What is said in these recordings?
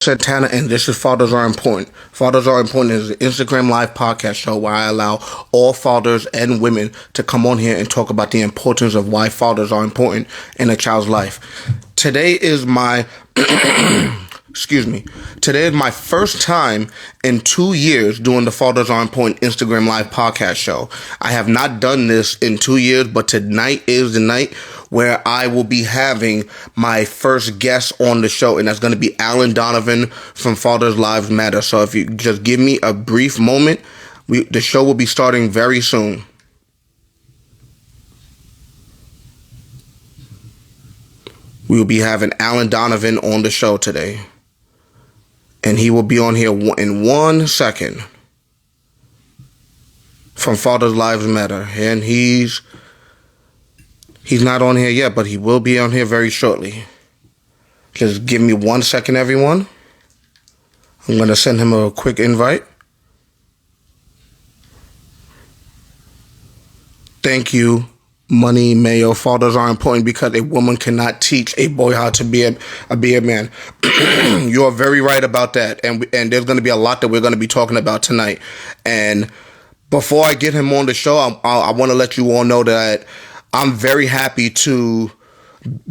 Santana, and this is Fathers Are Important. Fathers Are Important is an Instagram Live podcast show where I allow all fathers and women to come on here and talk about the importance of why fathers are important in a child's life. Today is my Today is my first time in 2 years doing the Fathers Are Important Instagram Live podcast show. I have not done this in 2 years, but tonight is the night where I will be having my first guest on the show, and that's going to be Donovan from Fathers Lives Matter. So if you just give me a brief moment, the show will be starting very soon. We will be having Donovan on the show today. And he will be on here in 1 second from Fathers Lives Matter. And he's not on here yet, but he will be on here very shortly. Just give me 1 second, everyone. I'm going to send him a quick invite. Thank you, Money Mayo. Fathers are important because a woman cannot teach a boy how to be a man. You are very right about that. And there's going to be a lot that we're going to be talking about tonight. And before I get him on the show, I want to let you all know that I'm very happy to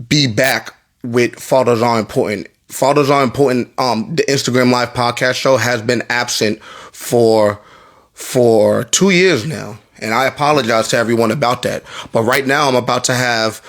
be back with Fathers Are Important. Fathers Are Important. The Instagram Live podcast show has been absent for 2 years now. And I apologize to everyone about that. But right now I'm about to have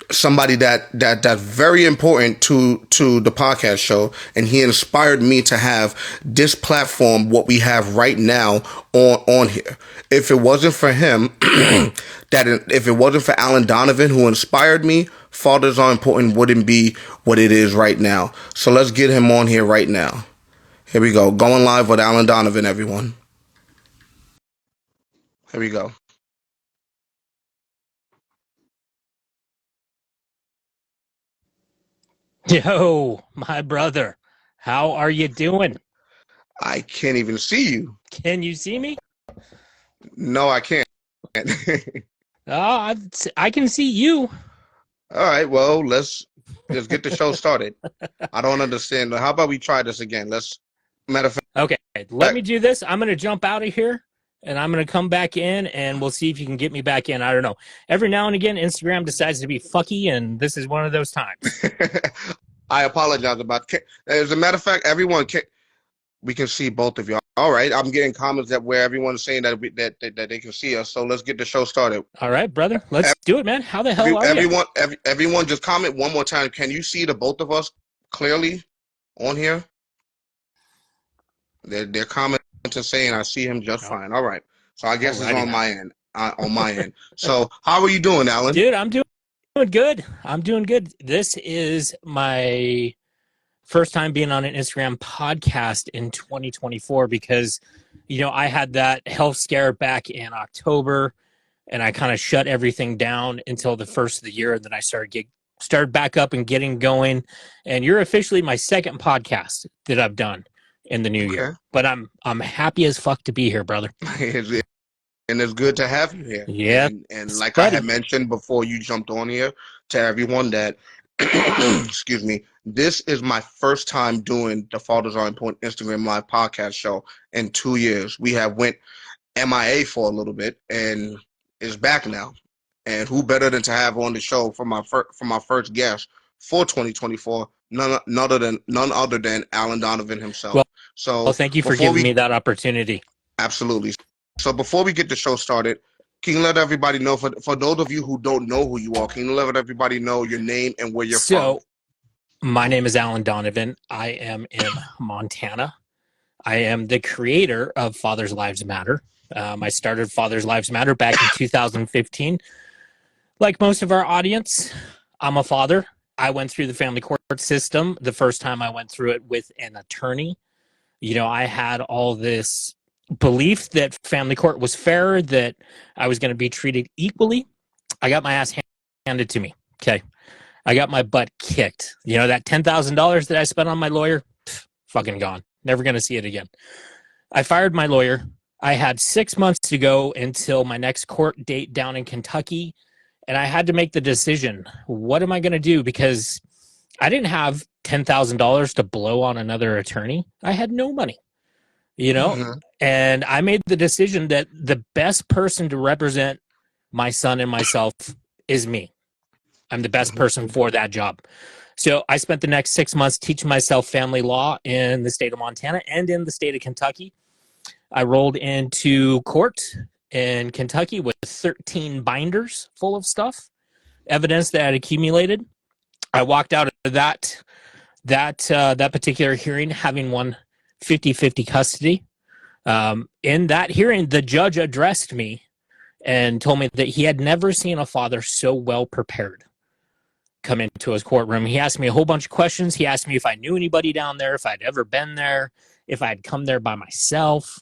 somebody that's very important to the podcast show, and he inspired me to have this platform, what we have right now on here. If it wasn't for him, if it wasn't for Donovan who inspired me, Fathers Are Important wouldn't be what it is right now. So let's get him on here right now. Here we go. Going live with Donovan, everyone. Here we go. Yo, my brother, how are you doing? I can't even see you. Can you see me? No, I can't. Oh, I can see you. All right, well, let's get the show started. I don't understand. How about we try this again? Matter of fact. Okay, let me do this. I'm going to jump out of here, and I'm going to come back in, and we'll see if you can get me back in. I don't know. Every now and again, Instagram decides to be fucky, and this is one of those times. I apologize about it. As a matter of fact, we can see both of you. All right, I'm getting comments where everyone's saying that they can see us. So let's get the show started. All right, brother. Let's do it, man. How the hell are you? Everyone, just comment one more time. Can you see the both of us clearly on here? They're commenting saying I see him just fine. All right. So I guess it's on my end. On my end. So how are you doing, Alan? Dude, I'm doing good. I'm doing good. This is my first time being on an Instagram podcast in 2024 because, I had that health scare back in October, and I kind of shut everything down until the first of the year, and then I started back up and getting going. And you're officially my second podcast that I've done in the new year. But I'm happy as fuck to be here, brother. And it's good to have you here. Yeah. And like I had mentioned before you jumped on here, to everyone that, excuse me, this is my first time doing the Fathers Are Important Instagram Live podcast show in 2 years. We have went MIA for a little bit and is back now. And who better than to have on the show for my first guest for 2024? None other than Donovan himself. Well, thank you for giving me that opportunity. Absolutely. So before we get the show started, can you let everybody know, for those of you who don't know who you are, can you let everybody know your name and where you're from? So, my name is Donovan. I am in Montana. I am the creator of Fathers Lives Matter. I started Fathers Lives Matter back in 2015. Like most of our audience, I'm a father. I went through the family court system. The first time I went through it with an attorney. I had all this belief that family court was fair, that I was going to be treated equally. I got my ass handed to me. Okay. I got my butt kicked. That $10,000 that I spent on my lawyer, fucking gone. Never going to see it again. I fired my lawyer. I had 6 months to go until my next court date down in Kentucky. And I had to make the decision. What am I going to do? Because I didn't have $10,000 to blow on another attorney. I had no money, you know, Mm-hmm. and I made the decision that the best person to represent my son and myself is me. I'm the best person for that job. So I spent the next 6 months teaching myself family law in the state of Montana and in the state of Kentucky. I rolled into court in Kentucky with 13 binders full of stuff, evidence that had accumulated. I walked out of that particular hearing having won 50-50 custody. In that hearing, the judge addressed me and told me that he had never seen a father so well prepared come into his courtroom. He asked me a whole bunch of questions. He asked me if I knew anybody down there, if I'd ever been there, if I'd come there by myself.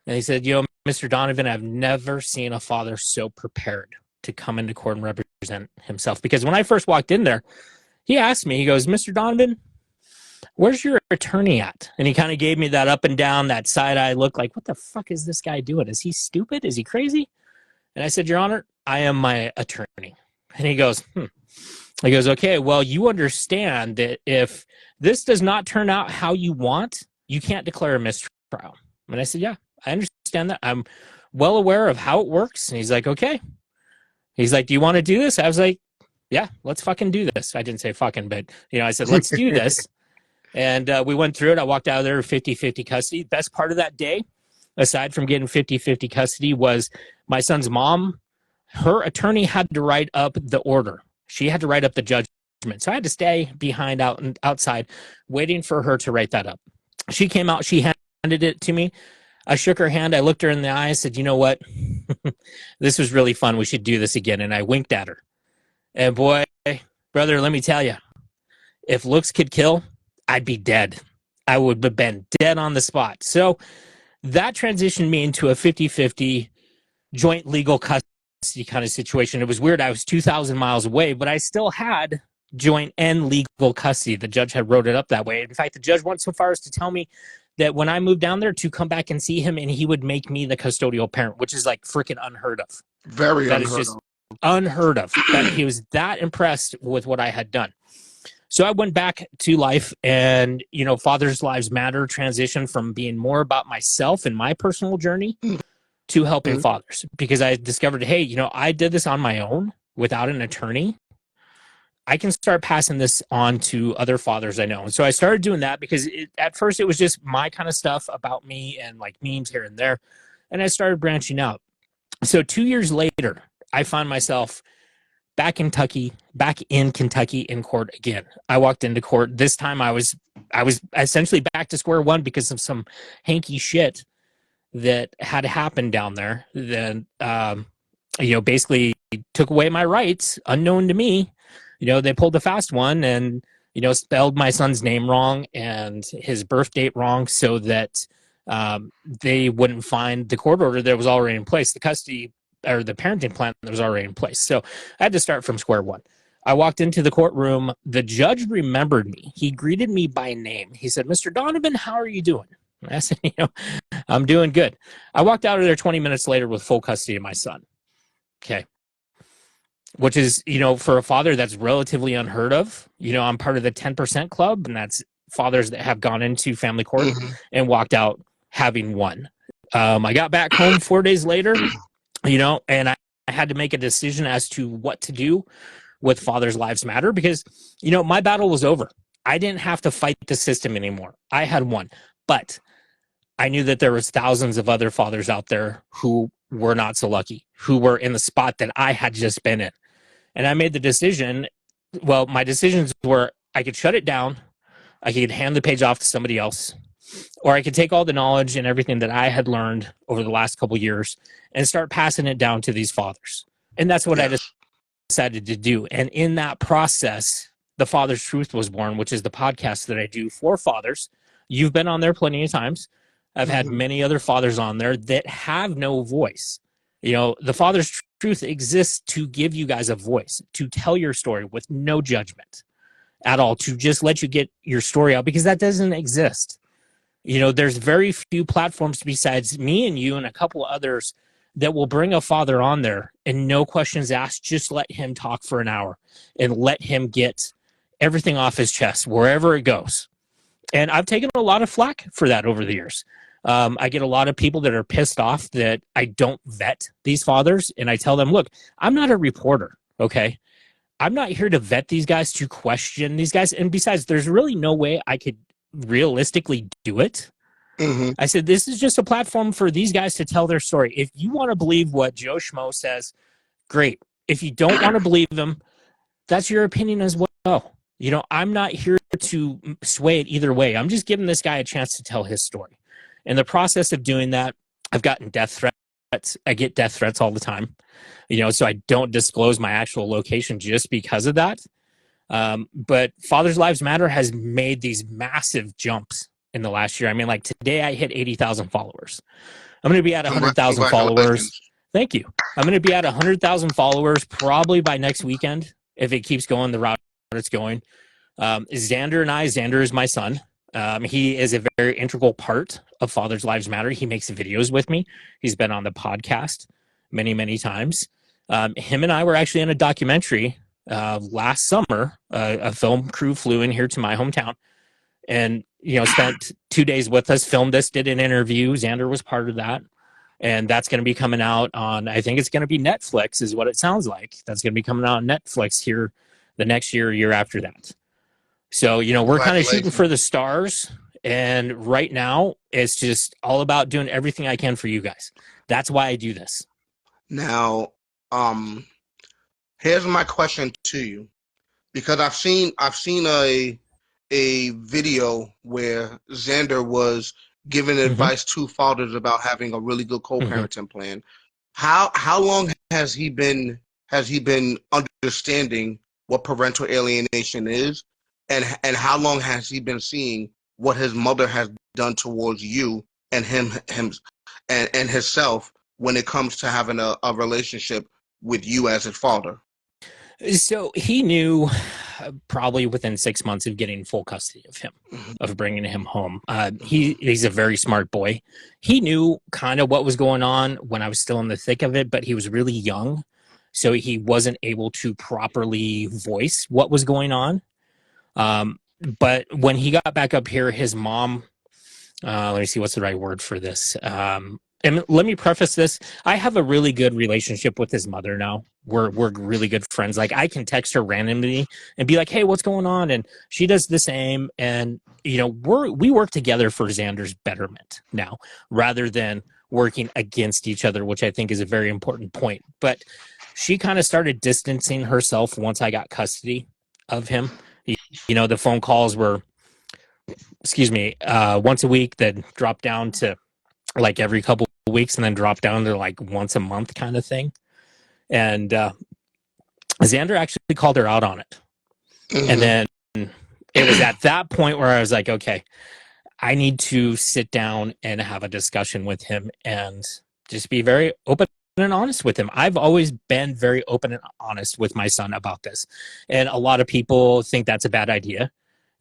And he said, Mr. Donovan, I've never seen a father so prepared to come into court and represent himself. Because when I first walked in there, he asked me, he goes, Mr. Donovan, where's your attorney at? And he kind of gave me that up and down, that side eye look like, what the fuck is this guy doing? Is he stupid? Is he crazy? And I said, Your Honor, I am my attorney. And he goes, He goes, okay, well, you understand that if this does not turn out how you want, you can't declare a mistrial. And I said, yeah, I understand that. I'm well aware of how it works. And he's like, okay. He's like, do you want to do this? I was like, yeah, let's fucking do this. I didn't say fucking, but, I said, let's do this. And we went through it. I walked out of there 50-50 custody. Best part of that day, aside from getting 50-50 custody, was my son's mom. Her attorney had to write up the order. She had to write up the judgment. So I had to stay behind outside waiting for her to write that up. She came out. She handed it to me. I shook her hand. I looked her in the eye. I said, you know what? This was really fun. We should do this again. And I winked at her. And boy, brother, let me tell you, if looks could kill, I'd be dead. I would have been dead on the spot. So that transitioned me into a 50-50 joint legal custody kind of situation. It was weird. I was 2,000 miles away, but I still had joint and legal custody. The judge had wrote it up that way. In fact, the judge went so far as to tell me that when I moved down there to come back and see him, and he would make me the custodial parent, which is like freaking unheard of. Very that unheard is just of. unheard of. That he was that impressed with what I had done. So I went back to life, and Fathers Lives Matter transitioned from being more about myself and my personal journey to helping fathers, because I discovered, hey, I did this on my own without an attorney. I can start passing this on to other fathers I know. And so I started doing that because at first it was just my kind of stuff about me and like memes here and there. And I started branching out. So 2 years later, I found myself back in Kentucky in court again. I walked into court. This time I was essentially back to square one because of some hanky shit that had happened down there. Then, basically took away my rights, unknown to me. They pulled a fast one and, spelled my son's name wrong and his birth date wrong so that they wouldn't find the court order that was already in place, the custody or the parenting plan that was already in place. So I had to start from square one. I walked into the courtroom. The judge remembered me. He greeted me by name. He said, Mr. Donovan, how are you doing? I said, I'm doing good. I walked out of there 20 minutes later with full custody of my son. Okay. Which is, for a father, that's relatively unheard of. I'm part of the 10% club, and that's fathers that have gone into family court and walked out having won. I got back home 4 days later, and I had to make a decision as to what to do with Fathers Lives Matter because, my battle was over. I didn't have to fight the system anymore. I had won. But I knew that there was thousands of other fathers out there who were not so lucky, who were in the spot that I had just been in. And I made the decision. Well, my decisions were I could shut it down. I could hand the page off to somebody else, or I could take all the knowledge and everything that I had learned over the last couple of years and start passing it down to these fathers. And that's what I decided to do. And in that process, the Father's Truth was born, which is the podcast that I do for fathers. You've been on there plenty of times. I've had many other fathers on there that have no voice. The Father's Truth exists to give you guys a voice, to tell your story with no judgment at all, to just let you get your story out, because that doesn't exist. There's very few platforms besides me and you and a couple of others that will bring a father on there and no questions asked, just let him talk for an hour and let him get everything off his chest wherever it goes. And I've taken a lot of flack for that over the years. I get a lot of people that are pissed off that I don't vet these fathers. And I tell them, look, I'm not a reporter, okay? I'm not here to vet these guys, to question these guys. And besides, there's really no way I could realistically do it. Mm-hmm. I said, this is just a platform for these guys to tell their story. If you want to believe what Joe Schmo says, great. If you don't want to believe him, that's your opinion as well. You know, I'm not here to sway it either way. I'm just giving this guy a chance to tell his story. In the process of doing that, I've gotten death threats. I get death threats all the time, you know, so I don't disclose my actual location just because of that. But Fathers Lives Matter has made these massive jumps in the last year. I mean, like today I hit 80,000 followers. I'm going to be at 100,000 followers. Thank you. I'm going to be at 100,000 followers probably by next weekend if it keeps going the route it's going. Xander is my son. He is a very integral part of Fathers Lives Matter. He makes videos with me. He's been on the podcast many, many times. Him and I were actually in a documentary last summer. A film crew flew in here to my hometown and, you know, spent 2 days with us, filmed us, did an interview. Xander was part of that. And that's going to be coming out on, I think it's going to be Netflix is what it sounds like. That's going to be coming out on Netflix here the next year after that. So, you know, we're kind of shooting for the stars. And right now, it's just all about doing everything I can for you guys. That's why I do this. Now, here's my question to you, because I've seen a video where Xander was giving advice to fathers about having a really good co-parenting plan. How long has he been understanding what parental alienation is, and how long has he been seeing what his mother has done towards you and him and himself when it comes to having a relationship with you as his father? So he knew probably within 6 months of getting full custody of him, of bringing him home. He's a very smart boy. He knew kind of what was going on when I was still in the thick of it, but he was really young. So he wasn't able to properly voice what was going on. But when he got back up here, his mom, let me see, what's the right word for this? And let me preface this. I have a really good relationship with his mother now. We're really good friends. Like I can text her randomly and be like, hey, what's going on? And she does the same. And, you know, we work together for Xander's betterment now rather than working against each other, which I think is a very important point. But she kind of started distancing herself once I got custody of him. You know, the phone calls were, once a week, then dropped down to like every couple of weeks and then dropped down to like once a month kind of thing. And Xander actually called her out on it. And then it was at that point where I was like, okay, I need to sit down and have a discussion with him and just be very open and honest with him. I've always been very open and honest with my son about this. And a lot of people think that's a bad idea,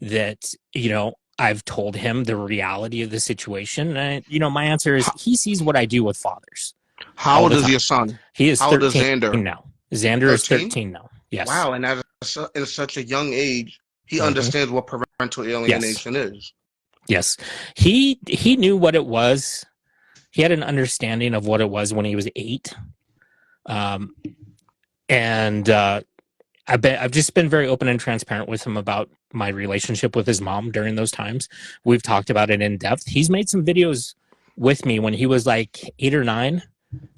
that, you know, I've told him the reality of the situation. And, you know, my answer is he sees what I do with fathers. How old is your son? He is 13 How old is Xander? now. Xander 13? Is 13 now. Yes. Wow. And at such a young age, he understands what parental alienation is. Yes. He knew what it was. He had an understanding of what it was when he was 8. I've just been very open and transparent with him about my relationship with his mom during those times. We've talked about it in depth. He's made some videos with me when he was like 8 or 9,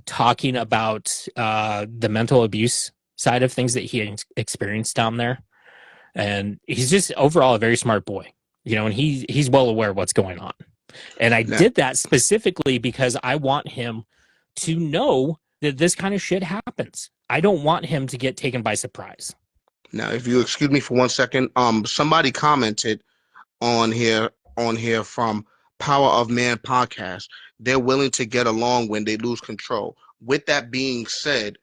talking about the mental abuse side of things that he experienced down there. And he's just overall a very smart boy, you know, and he's well aware of what's going on. And I did that specifically because I want him to know that this kind of shit happens. I don't want him to get taken by surprise. Now, if you excuse me for 1 second, somebody commented on here from Power of Man podcast. They're willing to get along when they lose control. With that being said,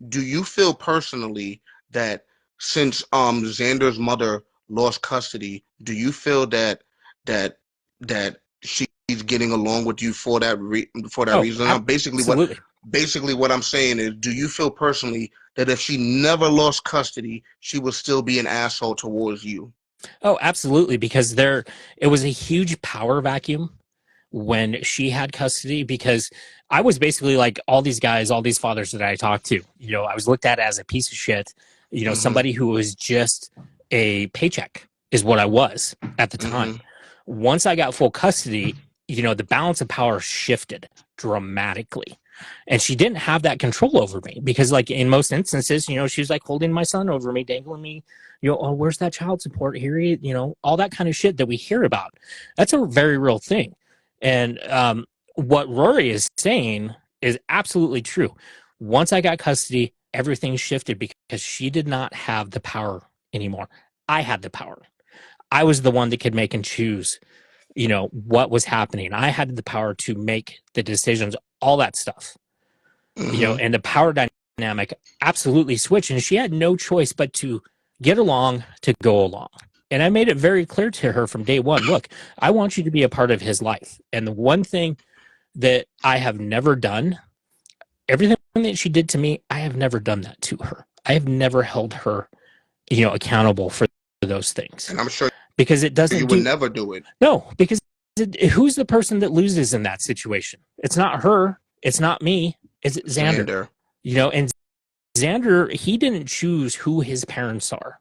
do you feel personally that since Xander's mother lost custody, do you feel that she's getting along with you for that reason? Basically, absolutely. basically what I'm saying is, do you feel personally that if she never lost custody, she would still be an asshole towards you? Oh, absolutely, because it was a huge power vacuum when she had custody, because I was basically like all these guys, all these fathers that I talked to, I was looked at as a piece of shit, Mm-hmm. somebody who was just a paycheck is what I was at the time. Mm-hmm. Once I got full custody, the balance of power shifted dramatically. And she didn't have that control over me because, like, in most instances, she was like holding my son over me, dangling me, oh, where's that child support? Here, all that kind of shit that we hear about. That's a very real thing. And what Rory is saying is absolutely true. Once I got custody, everything shifted because she did not have the power anymore. I had the power. I was the one that could make and choose, what was happening. I had the power to make the decisions, all that stuff, Mm-hmm. and the power dynamic absolutely switched. And she had no choice but to get along, to go along. And I made it very clear to her from day one, look, I want you to be a part of his life. And the one thing that I have never done, everything that she did to me, I have never done that to her. I have never held her, accountable for those things And I'm sure because it you doesn't would do, never do it. no, because who's the person that loses in that situation? It's not her. It's not me. It's Xander, Xander. and Xander, he didn't choose who his parents are.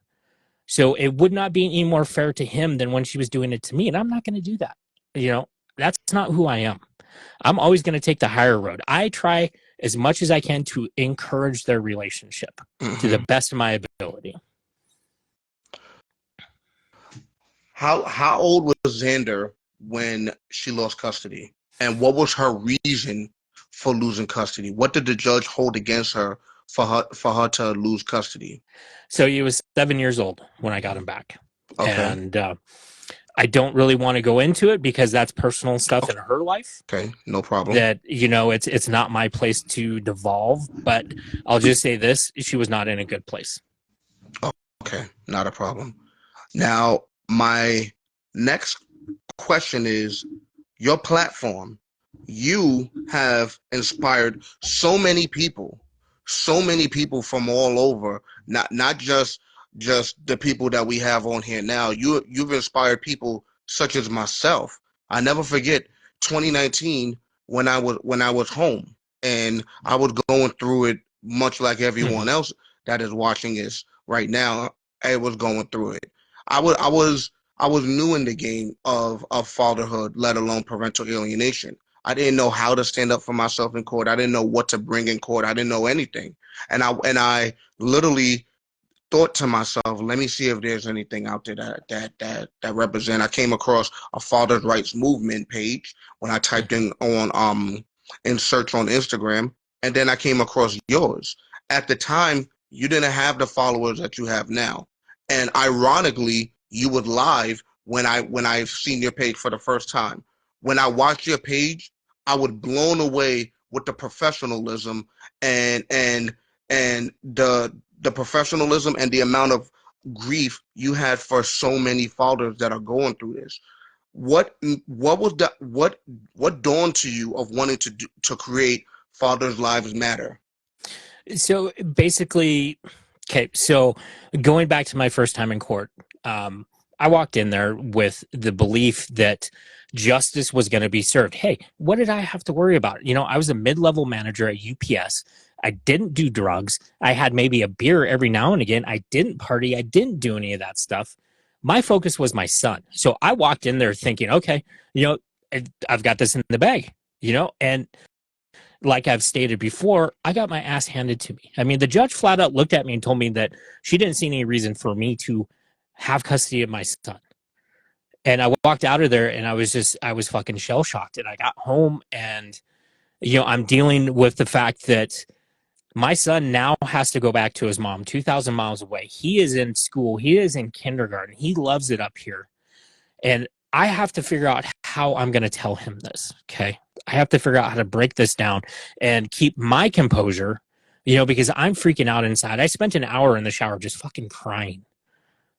So it would not be any more fair to him than when she was doing it to me. And I'm not going to do that. That's not who I am. I'm always going to take the higher road. I try as much as I can to encourage their relationship to the Mm-hmm. best of my ability. How old was Xander when she lost custody? And what was her reason for losing custody? What did the judge hold against her for her to lose custody? So he was 7 years old when I got him back. Okay. And I don't really want to go into it because that's personal stuff in her life Okay, no problem. that, it's not my place to devolve. But I'll just say this, she was not in a good place. Okay, not a problem. Now, my next question is your platform. You have inspired so many people from all over, not just the people that we have on here now. You've inspired people such as myself. I never forget 2019 when I was home and I was going through it much like everyone Mm-hmm. else that is watching this right now. I was going through it. I was new in the game of fatherhood, let alone parental alienation. I didn't know how to stand up for myself in court. I didn't know what to bring in court. I didn't know anything. And I literally thought to myself, let me see if there's anything out there that represent. I came across a father's rights movement page when I typed in search on Instagram, and then I came across yours. At the time, you didn't have the followers that you have now. And ironically, you would live when I seen your page for the first time. When I watched your page, I was blown away with the professionalism and and and the professionalism and the amount of grief you had for so many fathers that are going through this. What was that? What dawned to you of wanting to create Fathers Lives Matter? So basically, okay, so going back to my first time in court, I walked in there with the belief that justice was going to be served. Hey, what did I have to worry about? I was a mid-level manager at UPS. I didn't do drugs. I had maybe a beer every now and again. I didn't party. I didn't do any of that stuff. My focus was my son. So I walked in there thinking, okay, I've got this in the bag, and like I've stated before, I got my ass handed to me. I mean, the judge flat out looked at me and told me that she didn't see any reason for me to have custody of my son. And I walked out of there and I was fucking shell shocked. And I got home and, I'm dealing with the fact that my son now has to go back to his mom 2,000 miles away. He is in school, he is in kindergarten, he loves it up here. And I have to figure out how I'm going to tell him this. Okay. I have to figure out how to break this down and keep my composure, because I'm freaking out inside. I spent an hour in the shower just fucking crying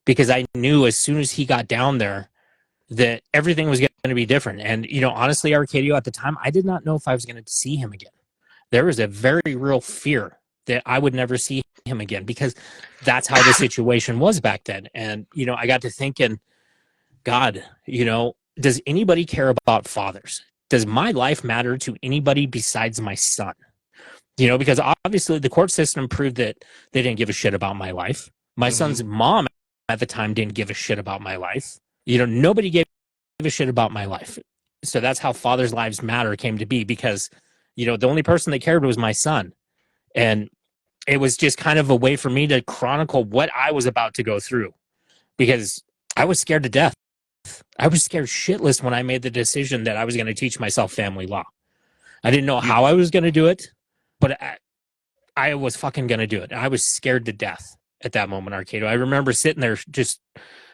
because I knew as soon as he got down there that everything was going to be different. And, honestly, Arcadio, at the time, I did not know if I was going to see him again. there was a very real fear that I would never see him again, because that's how the situation was back then. And, I got to thinking, God, does anybody care about fathers? Does my life matter to anybody besides my son? Because obviously the court system proved that they didn't give a shit about my life. My son's mom at the time didn't give a shit about my life. Nobody gave a shit about my life. So that's how Fathers' Lives Matter came to be, because, the only person that cared was my son. And it was just kind of a way for me to chronicle what I was about to go through, because I was scared to death. I was scared shitless when I made the decision that I was going to teach myself family law. I didn't know how I was going to do it, but I was fucking going to do it. I was scared to death at that moment, Arcadio. I remember sitting there just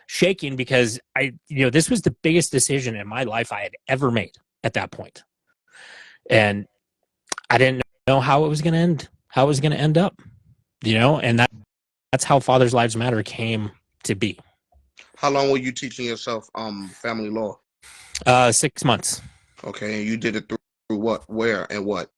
shaking, because this was the biggest decision in my life I had ever made at that point. And I didn't know how it was going to end, how it was going to end up, and that's how Fathers' Lives Matter came to be. How long were you teaching yourself family law? 6 months. Okay, and you did it through what, where, and what?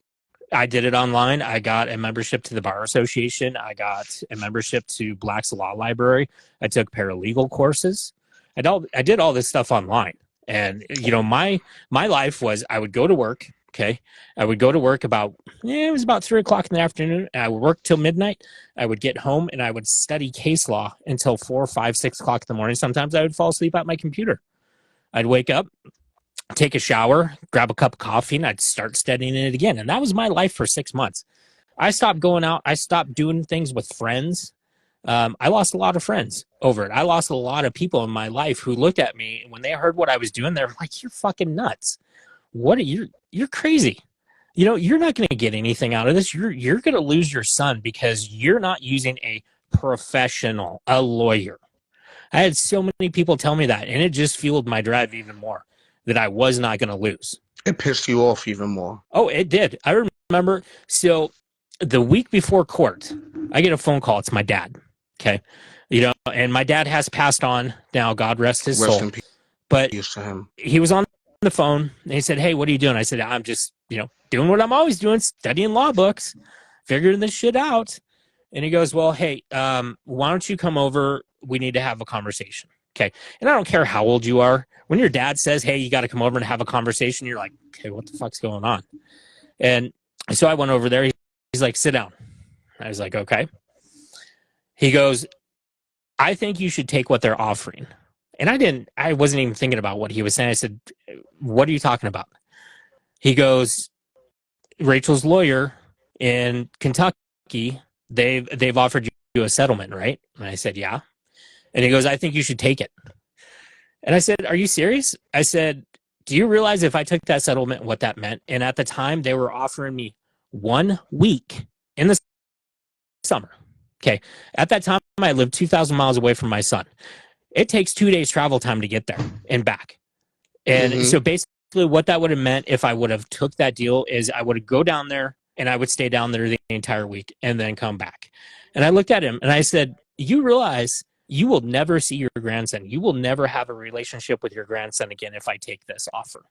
I did it online. I got a membership to the Bar Association. I got a membership to Black's Law Library. I took paralegal courses. I did all this stuff online. And, my life was, I would go to work. Okay. I would go to work it was about 3:00 in the afternoon. And I would work till midnight. I would get home and I would study case law until 4, 5, 6:00 in the morning. Sometimes I would fall asleep at my computer. I'd wake up, take a shower, grab a cup of coffee, and I'd start studying it again. And that was my life for 6 months. I stopped going out. I stopped doing things with friends. I lost a lot of friends over it. I lost a lot of people in my life who looked at me, and when they heard what I was doing, they were like, "You're fucking nuts. You're crazy. You're not going to get anything out of this. You're going to lose your son because you're not using a professional, a lawyer." I had so many people tell me that, and it just fueled my drive even more, that I was not going to lose. It pissed you off even more. Oh, it did. I remember. So the week before court, I get a phone call. It's my dad. Okay. And my dad has passed on now, God rest his soul. But to him. He was on the phone and he said, "Hey, what are you doing?" I said, "I'm just, doing what I'm always doing, studying law books, figuring this shit out." And he goes, "Well, hey, why don't you come over? We need to have a conversation." Okay. And I don't care how old you are. When your dad says, "Hey, you got to come over and have a conversation," you're like, "Okay, what the fuck's going on?" And so I went over there. He's like, "Sit down." I was like, "Okay." He goes, "I think you should take what they're offering." And I wasn't even thinking about what he was saying. I said, "What are you talking about?" He goes, "Rachel's lawyer in Kentucky, they've offered you a settlement, right?" And I said, "Yeah." And he goes, "I think you should take it." And I said, "Are you serious?" I said, "Do you realize if I took that settlement, what that meant?" And at the time, they were offering me 1 week in the summer. Okay. At that time, I lived 2,000 miles away from my son. It takes 2 days travel time to get there and back. And so basically what that would have meant if I would have took that deal is I would go down there and I would stay down there the entire week and then come back. And I looked at him and I said, "You realize you will never see your grandson. You will never have a relationship with your grandson again if I take this offer."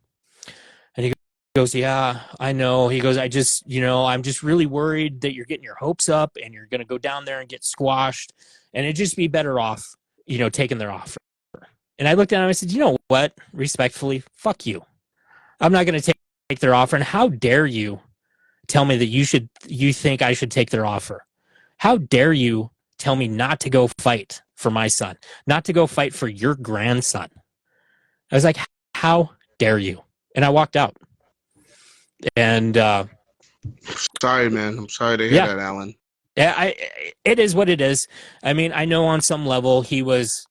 And he goes, "Yeah, I know." He goes, I'm just really worried that you're getting your hopes up and you're going to go down there and get squashed. And it'd just be better off, taking their offer." And I looked at him and I said, "You know what? Respectfully, fuck you. I'm not going to take their offer. And how dare you tell me that you think I should take their offer? How dare you tell me not to go fight for my son, not to go fight for your grandson?" I was like, "How dare you?" And I walked out. And sorry, man. I'm sorry to hear that, Alan. Yeah, it is what it is. I mean, I know on some level he was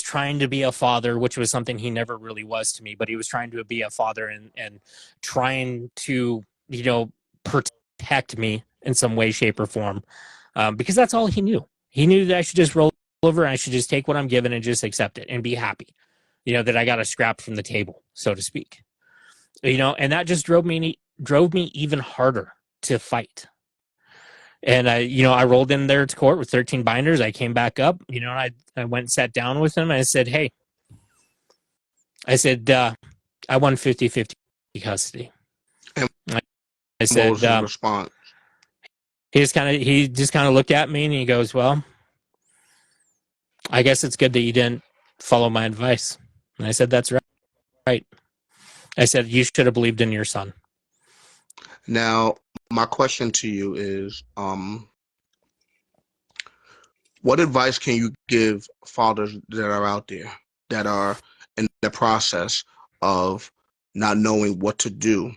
trying to be a father, which was something he never really was to me, but he was trying to be a father and trying to, protect me in some way, shape, or form, because that's all he knew. He knew that I should just roll over and I should just take what I'm given and just accept it and be happy, that I got a scrap from the table, so to speak. And that just drove me even harder to fight. And I rolled in there to court with 13 binders. I came back up, and I went and sat down with him. I said, "Hey," I said, "I won 50-50 custody." I What was said, his response? he just kind of looked at me and he goes, well, I guess it's good that you didn't follow my advice. And I said, that's right. I said, you should have believed in your son. Now, my question to you is, what advice can you give fathers that are out there that are in the process of not knowing what to do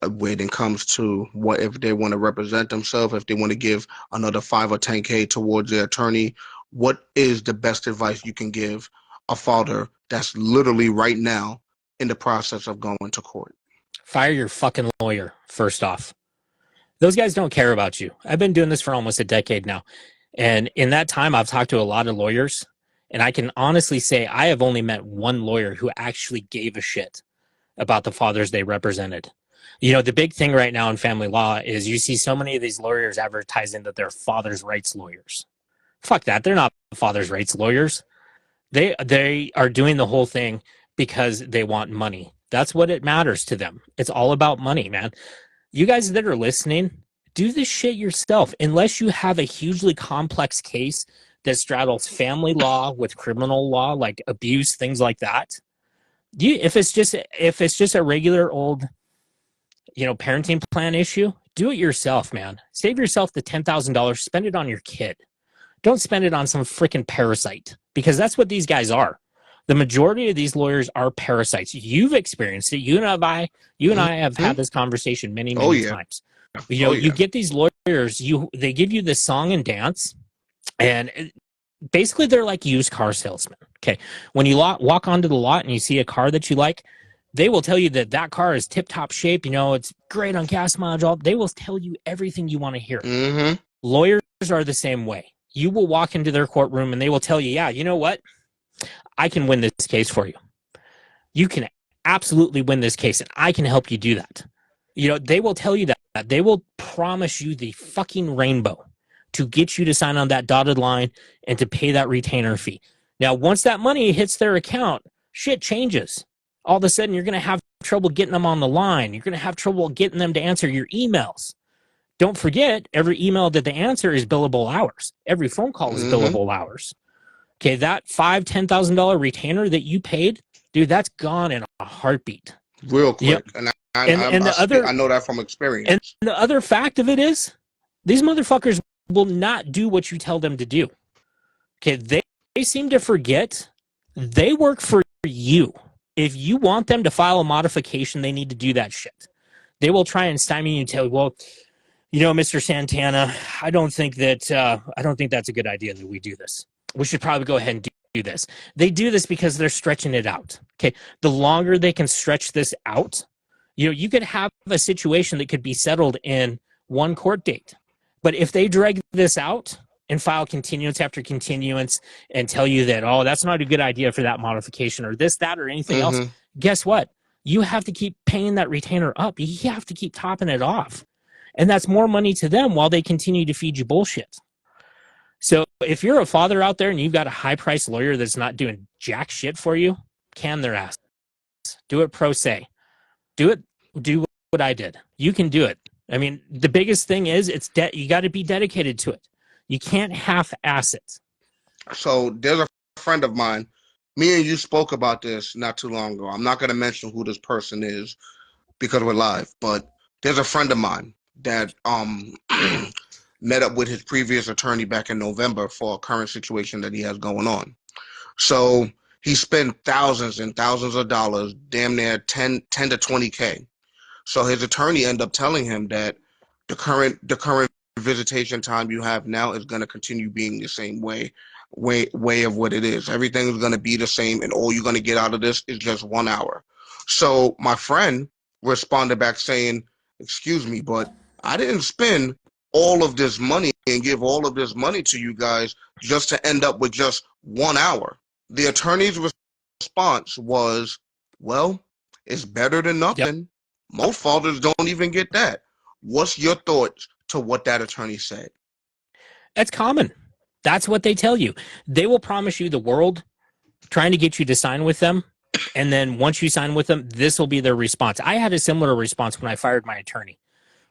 when it comes to what if they want to represent themselves, if they want to give another 5 or 10K towards their attorney? What is the best advice you can give a father that's literally right now in the process of going to court? Fire your fucking lawyer, first off. Those guys don't care about you. I've been doing this for almost a decade now. And in that time, I've talked to a lot of lawyers. And I can honestly say I have only met one lawyer who actually gave a shit about the fathers they represented. You know, the big thing right now in family law is you see so many of these lawyers advertising that they're fathers' rights lawyers. Fuck that. They're not fathers' rights lawyers. They are doing the whole thing because they want money. That's what it matters to them. It's all about money, man. You guys that are listening, do this shit yourself. Unless you have a hugely complex case that straddles family law with criminal law, like abuse, things like that. If it's just a regular old, parenting plan issue, do it yourself, man. Save yourself the $10,000. Spend it on your kid. Don't spend it on some freaking parasite, because that's what these guys are. The majority of these lawyers are parasites. You've experienced it. You and I have had this conversation many, many times. You get these lawyers, they give you this song and dance, and basically they're like used car salesmen. Okay. When you walk onto the lot and you see a car that you like, they will tell you that car is tip-top shape. It's great on gas mileage. They will tell you everything you want to hear. Mm-hmm. Lawyers are the same way. You will walk into their courtroom and they will tell you, yeah, you know what? I can win this case for you. You can absolutely win this case, and I can help you do that. They will tell you that. They will promise you the fucking rainbow to get you to sign on that dotted line and to pay that retainer fee. Now, once that money hits their account, shit changes. All of a sudden, you're going to have trouble getting them on the line. You're going to have trouble getting them to answer your emails. Don't forget, every email that they answer is billable hours. Every phone call is billable hours. Okay, that $5,000-$10,000 retainer that you paid, dude, that's gone in a heartbeat. Real quick. Yep. I know that from experience. And the other fact of it is, these motherfuckers will not do what you tell them to do. Okay, they seem to forget they work for you. If you want them to file a modification, they need to do that shit. They will try and stymie you and tell you, well, Mr. Santana, I don't think that's a good idea that we do this. We should probably go ahead and do this. They do this because they're stretching it out. Okay. The longer they can stretch this out, you could have a situation that could be settled in one court date. But if they drag this out and file continuance after continuance and tell you that, oh, that's not a good idea for that modification or this, that, or anything else, guess what? You have to keep paying that retainer up. You have to keep topping it off. And that's more money to them while they continue to feed you bullshit. So if you're a father out there and you've got a high-priced lawyer that's not doing jack shit for you, can their ass. Do it pro se. Do what I did. You can do it. I mean, the biggest thing is you got to be dedicated to it. You can't half-ass it. So there's a friend of mine. Me and you spoke about this not too long ago. I'm not going to mention who this person is because we're live, but there's a friend of mine that met up with his previous attorney back in November for a current situation that he has going on. So he spent thousands and thousands of dollars, damn near 10 to 20K. So his attorney ended up telling him that the current visitation time you have now is going to continue being the same way of what it is. Everything is going to be the same, and all you're going to get out of this is just 1 hour. So my friend responded back saying, excuse me, but I didn't spend all of this money and give all of this money to you guys just to end up with just 1 hour. The attorney's response was, well, it's better than nothing. Yep. Most fathers don't even get that. What's your thoughts to what that attorney said? That's common. That's what they tell you. They will promise you the world trying to get you to sign with them. And then once you sign with them, this will be their response. I had a similar response when I fired my attorney.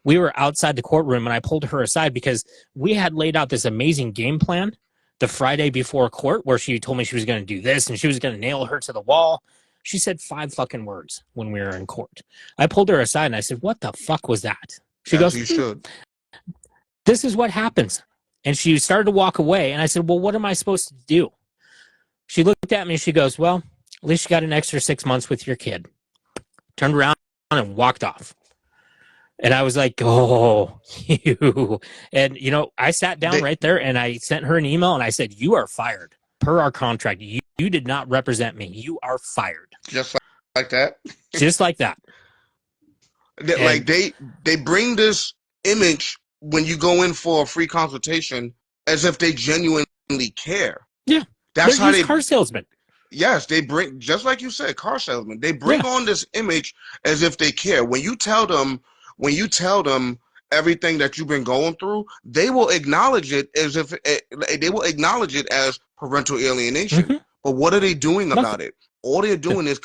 we were outside the courtroom and I pulled her aside because we had laid out this amazing game plan the Friday before court where she told me she was going to do this and she was going to nail her to the wall. She said 5 fucking words when we were in court. I pulled her aside and I said, "What the fuck was that?" She As goes, you should. "This is what happens." And she started to walk away. And I said, "Well, what am I supposed to do?" She looked at me and she goes, "Well, at least you got an extra 6 months with your kid." Turned around and walked off. And I was like, "Oh, you." And, I sat down right there and I sent her an email and I said, "You are fired per our contract. You did not represent me. You are fired." Just like that. Just like that. Like they bring this image when you go in for a free consultation as if they genuinely care. Yeah. That's They're how used car salesmen. Yes, they bring, just like you said, car salesmen. They bring on this image as if they care. When you tell them everything that you've been going through, they will acknowledge it as if they will acknowledge it as parental alienation. Mhm. But what are they doing Nothing. about it? All they're doing is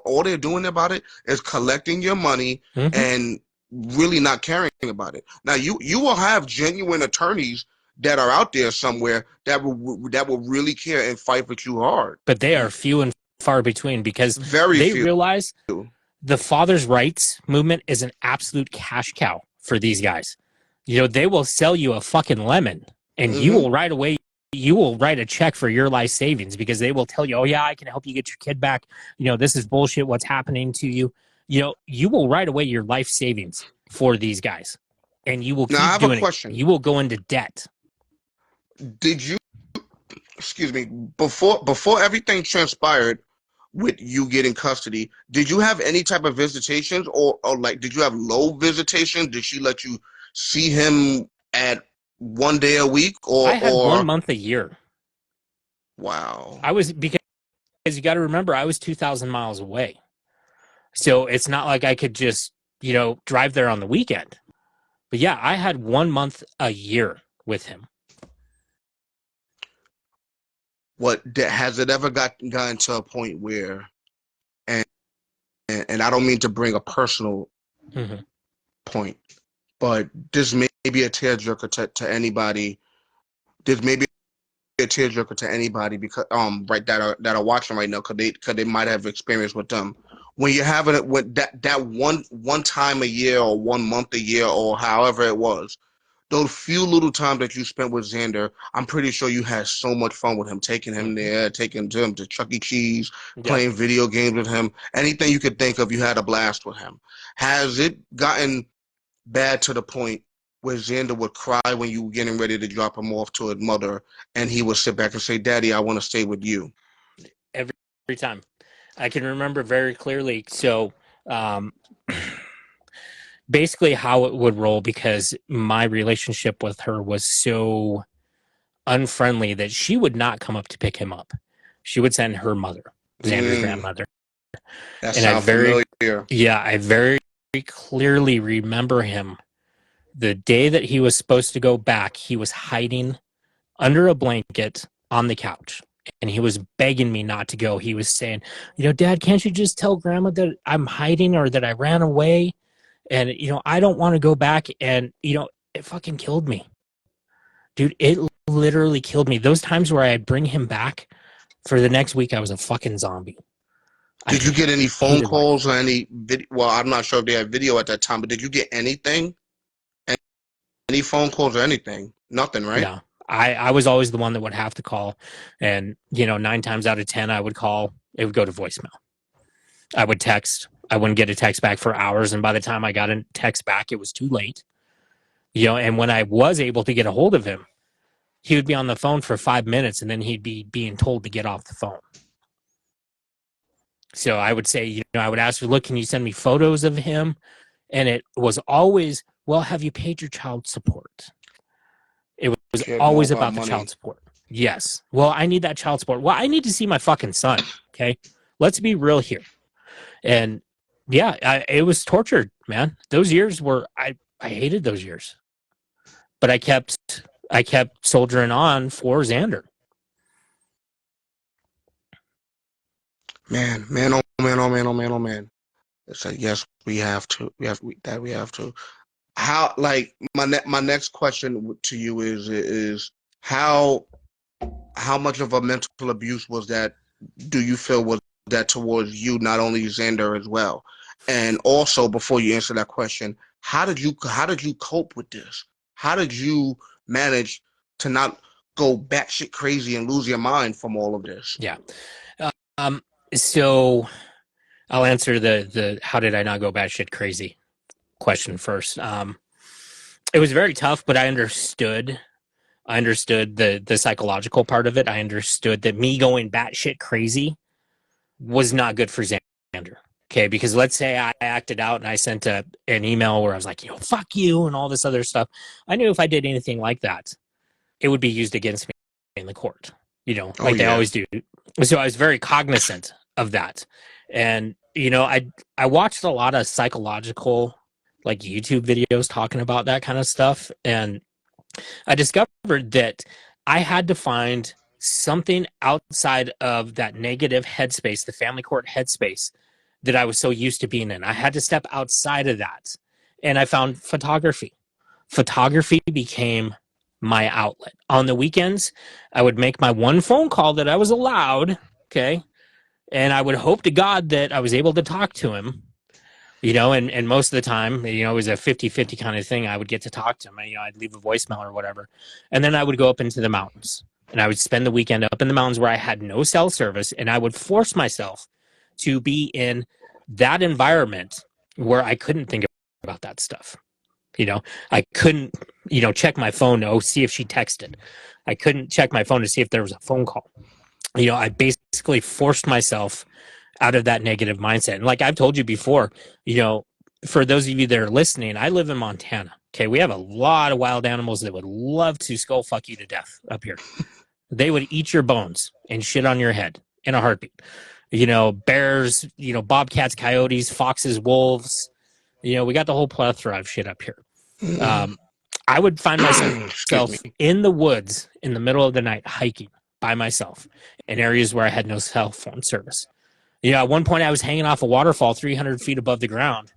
all they're doing about it is collecting your money Mhm. and really not caring about it. Now you will have genuine attorneys that are out there somewhere that will really care and fight for you hard. But they are few and far between because Very they few. realize the father's rights movement is an absolute cash cow for these guys. They will sell you a fucking lemon and you will right away, you will write a check for your life savings because they will tell you, "Oh yeah, I can help you get your kid back. This is bullshit. What's happening to you?" You will write away your life savings for these guys and you will Now I keep have a doing it. question. You will go into debt. Did you, excuse me, before everything transpired with you getting custody, did you have any type of visitations or like did you have low visitation? Did she let you see him at one day a week I had 1 or month a year. wow. Because you got to remember, I was 2,000 miles away. So it's not like I could just, drive there on the weekend. But yeah, I had 1 month a year with him. Has it ever gotten to a point where and and I don't mean to bring a personal point, but this may be a tearjerker to anybody. This may be a tearjerker to anybody because right that are watching right now because they might have experience with them. When you're having it with that one time a year or 1 month a year or however it was, those few little times that you spent with Xander, I'm pretty sure you had so much fun with him, taking him there, taking him to Chuck E. Cheese, playing video games with him, anything you could think of, you had a blast with him. Has it gotten bad to the point where Xander would cry when you were getting ready to drop him off to his mother, and he would sit back and say, "Daddy, I want to stay with you"? Every time. I can remember very clearly. So, basically how it would roll because my relationship with her was so unfriendly that she would not come up to pick him up. She would send her mother, Xander's grandmother. That And sounds familiar. I very clearly remember him. The day that he was supposed to go back, he was hiding under a blanket on the couch. And he was begging me not to go. He was saying, "Dad, can't you just tell grandma that I'm hiding or that I ran away? And, I don't want to go back." And, it fucking killed me. Dude, it literally killed me. Those times where I'd bring him back for the next week, I was a fucking zombie. Did you get any phone calls or any video? Well, I'm not sure if they had video at that time, but did you get anything? Any phone calls or anything? Nothing, right? No. I was always the one that would have to call. And, 9 times out of 10, I would call. It would go to voicemail. I would text. I wouldn't get a text back for hours. And by the time I got a text back, it was too late. And when I was able to get a hold of him, he would be on the phone for 5 minutes and then he'd be being told to get off the phone. So I would say, I would ask her, "Look, can you send me photos of him?" And it was always, "Well, have you paid your child support?" It was always about the child support. Yes. "Well, I need that child support." "Well, I need to see my fucking son." Okay. Let's be real here. And yeah, it was tortured, man. Those years were, I hated those years, but I kept soldiering on for Xander. Man, oh man, oh man, oh man, oh man. It's like, yes, we have to. We have to. how, like, my next question to you is how how much of a mental abuse was that, do you feel was that towards you, not only Xander as well? And also, before you answer that question, how did you cope with this? How did you manage to not go batshit crazy and lose your mind from all of this? Yeah. Um, so I'll answer the how did I not go batshit crazy question first. It was very tough, but I understood. I understood the psychological part of it. I understood that me going batshit crazy was not good for Xander. Okay, because let's say I acted out and I sent an email where I was like, fuck you and all this other stuff. I knew if I did anything like that, it would be used against me in the court, Oh like they yeah. always do. So I was very cognizant of that. And, I watched a lot of psychological, like YouTube videos talking about that kind of stuff. And I discovered that I had to find something outside of that negative headspace, the family court headspace that I was so used to being in. I had to step outside of that. And I found photography. Photography became my outlet. On the weekends, I would make my one phone call that I was allowed. Okay. And I would hope to God that I was able to talk to him, and most of the time, it was a 50-50 kind of thing. I would get to talk to him. I'd leave a voicemail or whatever. And then I would go up into the mountains and I would spend the weekend up in the mountains where I had no cell service. And I would force myself to be in that environment where I couldn't think about that stuff. I couldn't, check my phone to see if she texted. I couldn't check my phone to see if there was a phone call. I basically forced myself out of that negative mindset. And like I've told you before, for those of you that are listening, I live in Montana. Okay. We have a lot of wild animals that would love to skull fuck you to death up here. They would eat your bones and shit on your head in a heartbeat. Bears, bobcats, coyotes, foxes, wolves. We got the whole plethora of shit up here. Mhm. Um, I would find Excuse me. myself in the woods in the middle of the night hiking by myself in areas where I had no cell phone service. At one point I was hanging off a waterfall 300 feet above the ground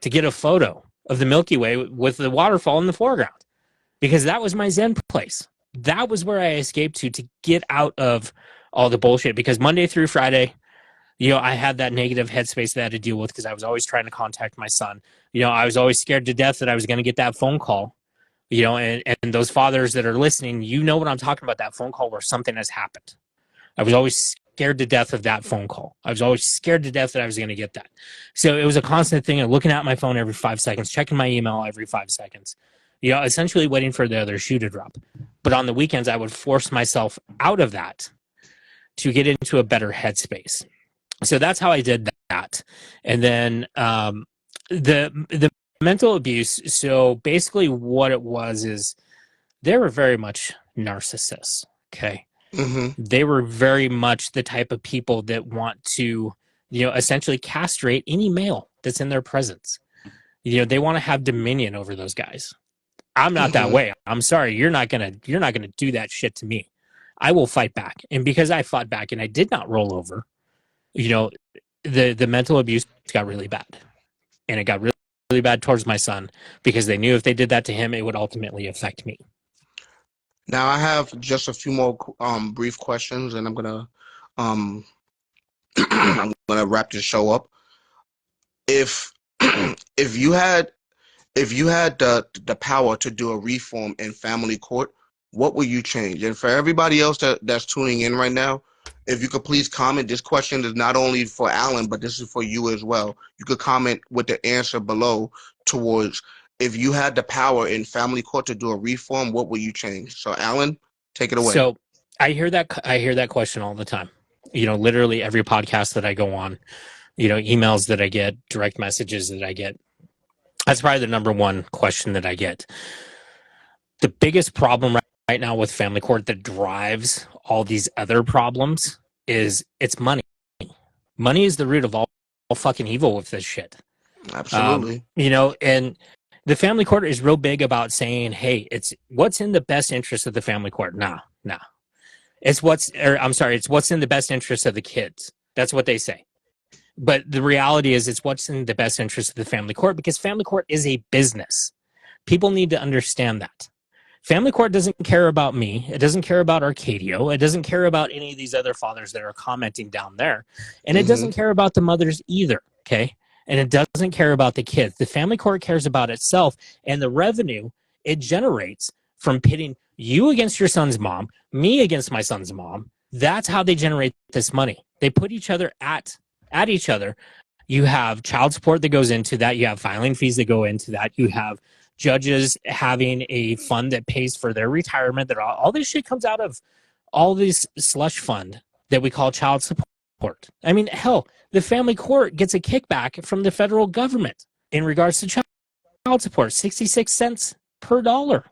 to get a photo of the Milky Way with the waterfall in the foreground because that was my Zen place. That was where I escaped to get out of all the bullshit because Monday through Friday, I had that negative headspace that I had to deal with because I was always trying to contact my son. I was always scared to death that I was going to get that phone call, and those fathers that are listening, what I'm talking about, that phone call where something has happened. I was always scared to death of that phone call. I was always scared to death that I was going to get that. So it was a constant thing of looking at my phone every 5 seconds, checking my email every 5 seconds, essentially waiting for the other shoe to drop. But on the weekends, I would force myself out of that to get into a better headspace. So that's how I did that. And then the mental abuse. So basically, what it was is they were very much narcissists. Okay, Hmm. they were very much the type of people that want to, essentially castrate any male that's in their presence. They want to have dominion over those guys. I'm not that Hmm. way. I'm sorry. You're not gonna do that shit to me. I will fight back. And because I fought back and I did not roll over, you know, the mental abuse got really bad. And it got really, really bad towards my son because they knew if they did that to him, it would ultimately affect me. Now I have just a few more brief questions, and um I'm gonna wrap this show up. If if you had the power to do a reform in family court, what would you change? And for everybody else that's tuning in right now, if you could please comment. This question is not only for Alan, but this is for you as well. You could comment with the answer below towards, if you had the power in family court to do a reform, what would you change? So Alan, take it away. So I hear that question all the time. Literally every podcast that I go on, emails that I get, direct messages that I get. That's probably the number one question that I get. The biggest problem right now with family court that drives all these other problems is it's money. Money is the root of all fucking evil with this shit. Absolutely. And the family court is real big about saying, hey, it's what's in the best interest of the family court. Nah, nah. It's what's in the best interest of the kids. That's what they say. But the reality is it's what's in the best interest of the family court because family court is a business. People need to understand that. Family court doesn't care about me. It doesn't care about Arcadio. It doesn't care about any of these other fathers that are commenting down there. And it doesn't care about the mothers either, okay? And it doesn't care about the kids. The family court cares about itself and the revenue it generates from pitting you against your son's mom, me against my son's mom. That's how they generate this money. They put each other at each other. You have child support that goes into that. You have filing fees that go into that. You have judges having a fund that pays for their retirement. That all this shit comes out of all this slush fund that we call child support. I mean, hell, the family court gets a kickback from the federal government in regards to child support, 66 cents per dollar.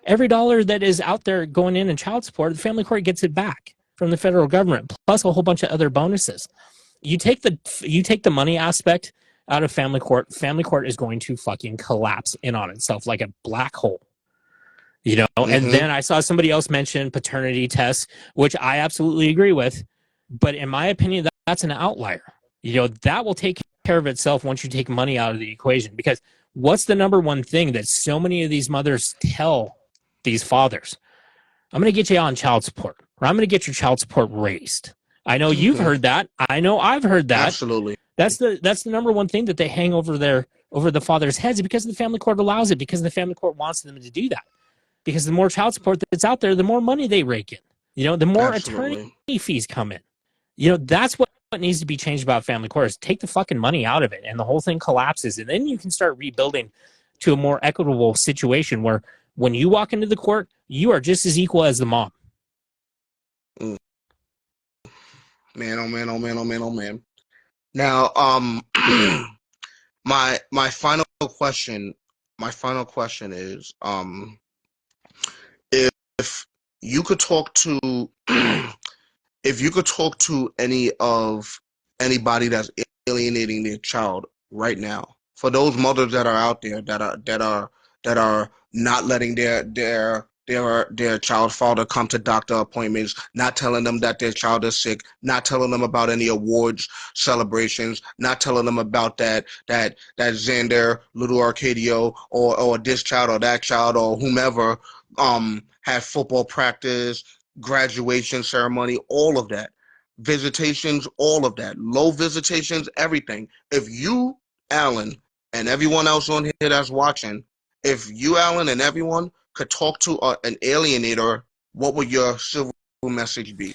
Every dollar that is out there going in child support, the family court gets it back from the federal government, plus a whole bunch of other bonuses. You take the money aspect out of family court is going to fucking collapse in on itself like a black hole. And then I saw somebody else mention paternity tests, which I absolutely agree with. But in my opinion, that's an outlier. That will take care of itself once you take money out of the equation. Because what's the number one thing that so many of these mothers tell these fathers? I'm going to get you on child support, or I'm going to get your child support raised. I know you've heard that. I know I've heard that. Absolutely. That's the number one thing that they hang over the father's heads, because the family court allows it, because the family court wants them to do that. Because the more child support that's out there, the more money they rake in. The more attorney fees come in. That's what needs to be changed about family court, is take the fucking money out of it, and the whole thing collapses, and then you can start rebuilding to a more equitable situation where when you walk into the court, you are just as equal as the mom. Man, oh man, oh man, oh man, oh man. Now, my final question is, if you could talk to anybody that's alienating their child right now, for those mothers that are out there that are not letting their child's father come to doctor appointments, not telling them that their child is sick, not telling them about any awards celebrations, not telling them about that Xander, little Arcadio, or this child or that child or whomever had football practice, graduation ceremony, all of that, visitations, all of that, low visitations, everything. If you, Alan, and everyone else on here that's watching, if you, Alan, and everyone could talk to an alienator, what would your civil message be?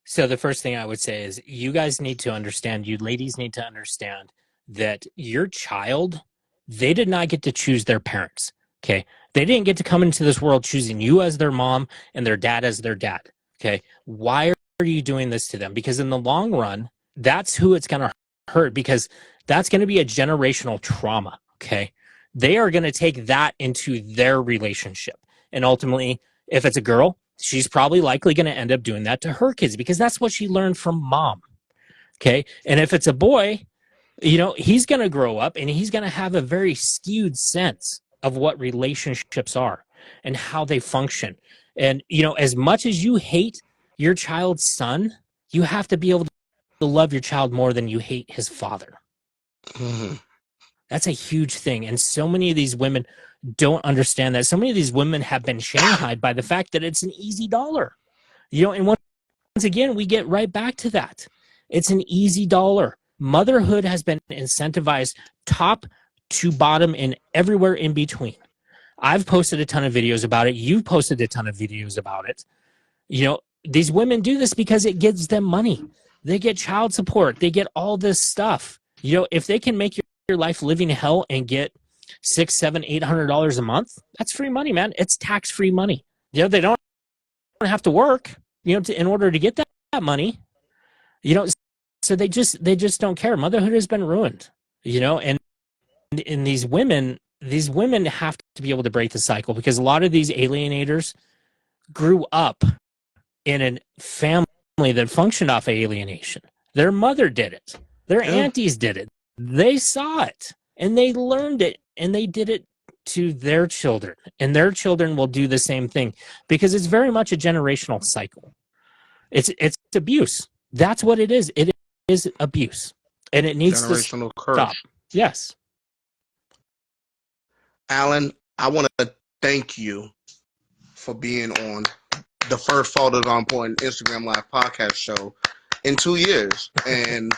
So the first thing I would say is, you guys need to understand, you ladies need to understand that your child, they did not get to choose their parents. Okay. They didn't get to come into this world choosing you as their mom and their dad as their dad. Okay. Why are you doing this to them? Because in the long run, that's who it's going to hurt, because that's going to be a generational trauma. Okay. They are going to take that into their relationship. And ultimately, if it's a girl, she's probably likely going to end up doing that to her kids, because that's what she learned from mom. Okay. And if it's a boy, he's going to grow up and he's going to have a very skewed sense of what relationships are and how they function. And, as much as you hate your child's son, you have to be able to love your child more than you hate his father. Mm-hmm. That's a huge thing. And so many of these women don't understand that. So many of these women have been shanghaied by the fact that it's an easy dollar. And once again, we get right back to that. It's an easy dollar. Motherhood has been incentivized top to bottom and everywhere in between. I've posted a ton of videos about it. You've posted a ton of videos about it. These women do this because it gives them money. They get child support. They get all this stuff. If they can make your life living hell and get $600, $700, $800 a month, that's free money, man. It's tax-free money. They don't have to work, in order to get that money. So they just don't care. Motherhood has been ruined, and these women have to be able to break the cycle, because a lot of these alienators grew up in a family that functioned off of alienation. Their mother did it. Their aunties did it. They saw it and they learned it, and they did it to their children, and their children will do the same thing, because it's very much a generational cycle. It's abuse. That's what it is. It is abuse, and it needs generational to curse. stop. Yes. Alan, I want to thank you for being on the first Fathers on Point Instagram Live podcast show in 2 years. And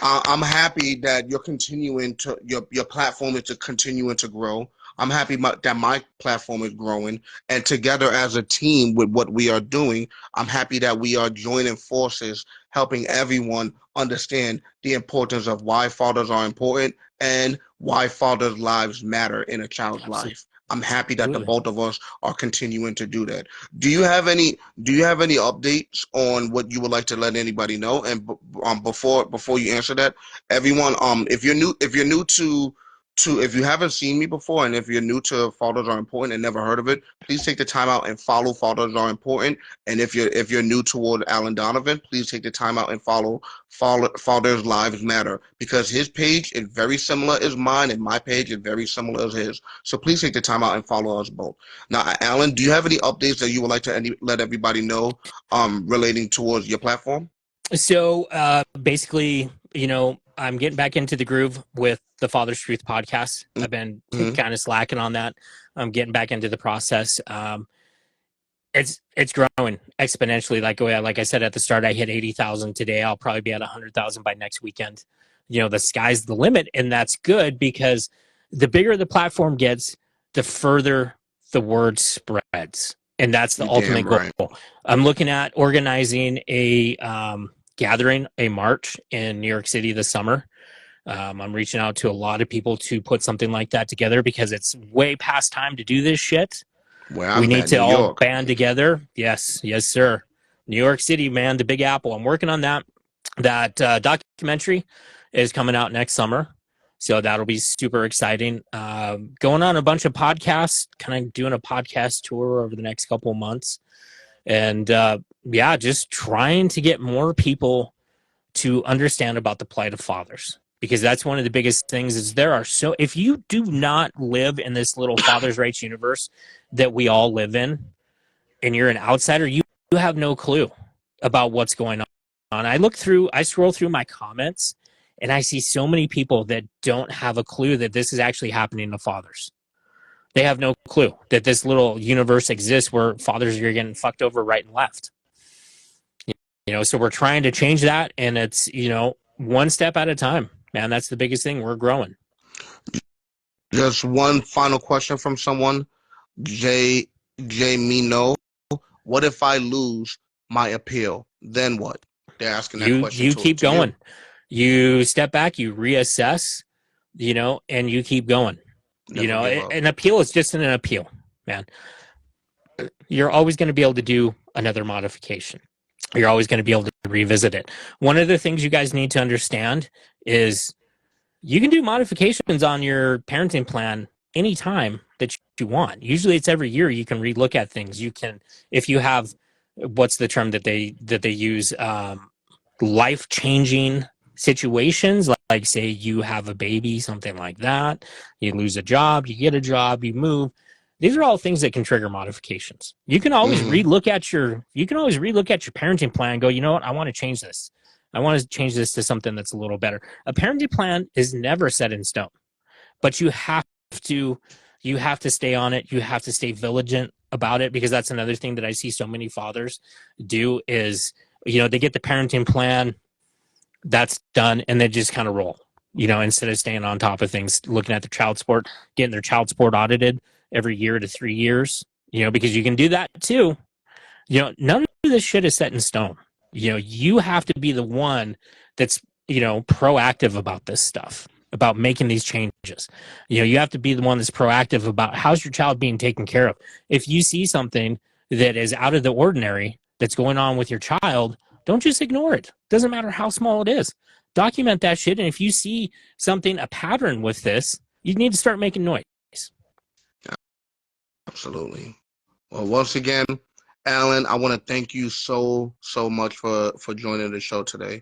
I'm happy that you're continuing to your platform is to continuing to grow. I'm happy that my platform is growing, and together as a team with what we are doing, I'm happy that we are joining forces, helping everyone understand the importance of why fathers are important and why fathers' lives matter in a child's life. I'm happy that the Absolutely. both of us are continuing to do that. Do you have any Do you have any updates on what you would like to let anybody know? And before you answer that, everyone, if you're new to if you haven't seen me before, and if you're new to Fathers Are Important and never heard of it, please take the time out and follow Fathers Are Important. And if you're new toward Alan Donovan, please take the time out and follow Fathers Lives Matter, because his page is very similar as mine, and my page is very similar as his. So please take the time out and follow us both. Now, Alan, do you have any updates that you would like to let everybody know relating towards your platform? So basically, I'm getting back into the groove with the Father's Truth podcast. I've been Mm-hmm. kind of slacking on that. I'm getting back into the process. It's growing exponentially. Like I said at the start, I hit 80,000 today. I'll probably be at 100,000 by next weekend. The sky's the limit, and that's good because the bigger the platform gets, the further the word spreads, and that's the You're ultimate damn goal. right. I'm looking at organizing a gathering, a march in New York City this summer. I'm reaching out to a lot of people to put something like that together because it's way past time to do this shit. Where We I'm need at, to New all York. band together. Yes, yes, sir. New York City, man, the Big Apple. I'm working on that. That documentary is coming out next summer, so that'll be super exciting. Going on a bunch of podcasts, kind of doing a podcast tour over the next couple of months, and yeah, just trying to get more people to understand about the plight of fathers, because that's one of the biggest things. Is there are so if you do not live in this little father's rights universe that we all live in, and you're an outsider, you have no clue about what's going on. I scroll through my comments, and I see so many people that don't have a clue that this is actually happening to fathers. They have no clue that this little universe exists where fathers are getting fucked over right and left. So we're trying to change that, and it's, one step at a time, man. That's the biggest thing. We're growing. Just one final question from someone. J J Mino. What if I lose my appeal? Then what? They're asking that question You keep to you. going. You step back, you reassess, and you keep going. Never give up. An appeal is just an appeal, man. You're always going to be able to do another modification. You're always going to be able to revisit it. One of the things you guys need to understand is you can do modifications on your parenting plan anytime that you want. Usually it's every year you can relook at things. You can, if you have, what's the term that they use, life changing situations, like say you have a baby, something like that, you lose a job, you get a job, you move. These are all things that can trigger modifications. You can always Mm-hmm. relook at your parenting plan and go, you know what, I want to change this. I want to change this to something that's a little better. A parenting plan is never set in stone, but to you have to stay on it. You have to stay vigilant about it, because that's another thing that I see so many fathers do is, they get the parenting plan, that's done, and they just kind of roll, instead of staying on top of things, looking at their child support, getting their child support audited every year to 3 years, because you can do that too. None of this shit is set in stone. You have to be the one that's, proactive about this stuff, about making these changes. You have to be the one that's proactive about how's your child being taken care of. If you see something that is out of the ordinary that's going on with your child, don't just ignore it. Doesn't matter how small it is. Document that shit. And if you see something, a pattern with this, you need to start making noise. Absolutely. Well, once again, Alan, I want to thank you so much for joining the show today,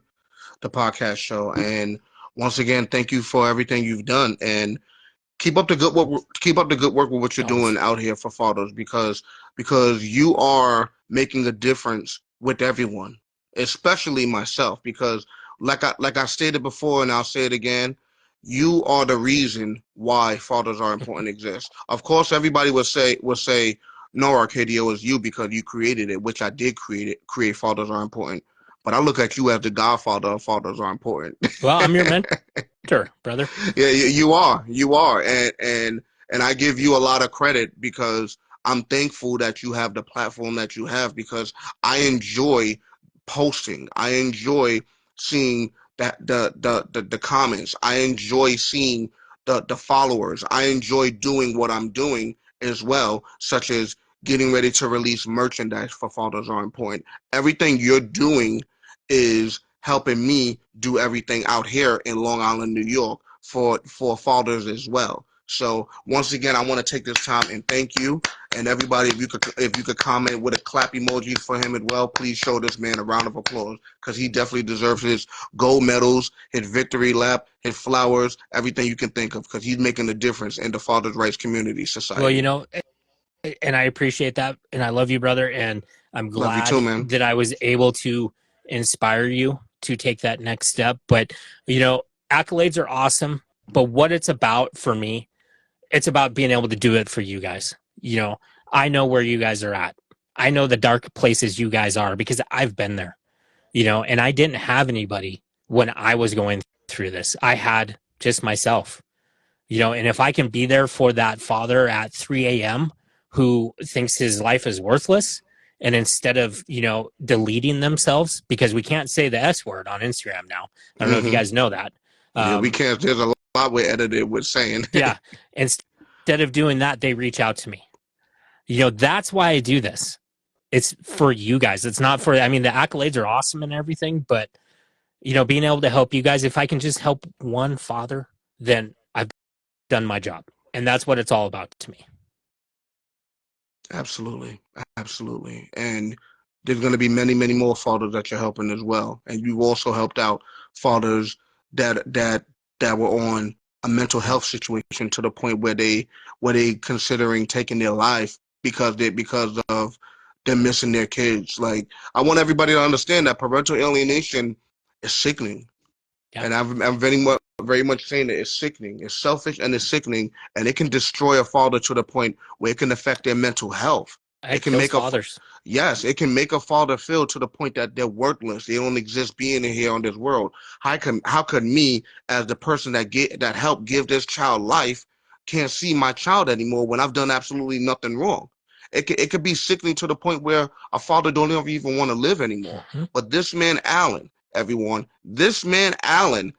the podcast show, and once again, thank you for everything you've done, and keep up the good work. Keep up the good work with what you're Always. doing out here for fathers, because you are making a difference with everyone, especially myself. Because like I stated before, and I'll say it again, you are the reason why fathers are important exist. Of course, everybody would say, no, Arcadio, is you because you created it, which I did create fathers are important. But I look at you as the godfather of fathers are important. Well, I'm your mentor, brother. Yeah, you are, and I give you a lot of credit because I'm thankful that you have the platform that you have because I enjoy posting. I enjoy seeing that the comments. I enjoy seeing the followers. I enjoy doing what I'm doing as well, such as getting ready to release merchandise for Fathers Are Important. Everything you're doing is helping me do everything out here in Long Island, New York for fathers as well. So once again, I want to take this time and thank you and everybody. If you could comment with a clap emoji for him as well, please show this man a round of applause because he definitely deserves his gold medals, his victory lap, his flowers, everything you can think of because he's making a difference in the fathers' rights community Well, society. and I appreciate that, and I love you, brother, and I'm Love you too, glad man. that I was able to inspire you to take that next step. But accolades are awesome, but what it's about for me, it's about being able to do it for you guys. I know where you guys are at. I know the dark places you guys are because I've been there. And I didn't have anybody when I was going through this. I had just myself. And if I can be there for that father at 3 a.m. who thinks his life is worthless, and instead of, deleting themselves, because we can't say the S word on Instagram now. I don't know if you Hmm. guys know that. Yeah, we Um, can't. There's a lot we're edited with saying. yeah. Instead of doing that, they reach out to me. That's why I do this. It's for you guys. It's not for, I mean, the accolades are awesome and everything, but, being able to help you guys, if I can just help one father, then I've done my job. And that's what it's all about to me. Absolutely, absolutely. And there's going to be many, many more fathers that you're helping as well. And you've also helped out fathers that were on a mental Yeah. health situation to the point where they considering taking their life because of them missing their kids. Like I want everybody to understand that parental alienation is sickening. Yeah. And I'm very much saying that it's sickening. It's selfish and it's sickening, and it can destroy a father to the point where it can affect their mental health. It It can kills make a fathers. yes, it can make a father feel to the point that they're worthless. They don't exist being in here on this world. How could me as the person that helped give this child life can't see my child anymore when I've done absolutely nothing wrong? It could be sickening to the point where a father don't even want to live anymore. Mm-hmm. But this man Allen, everyone, this man Allen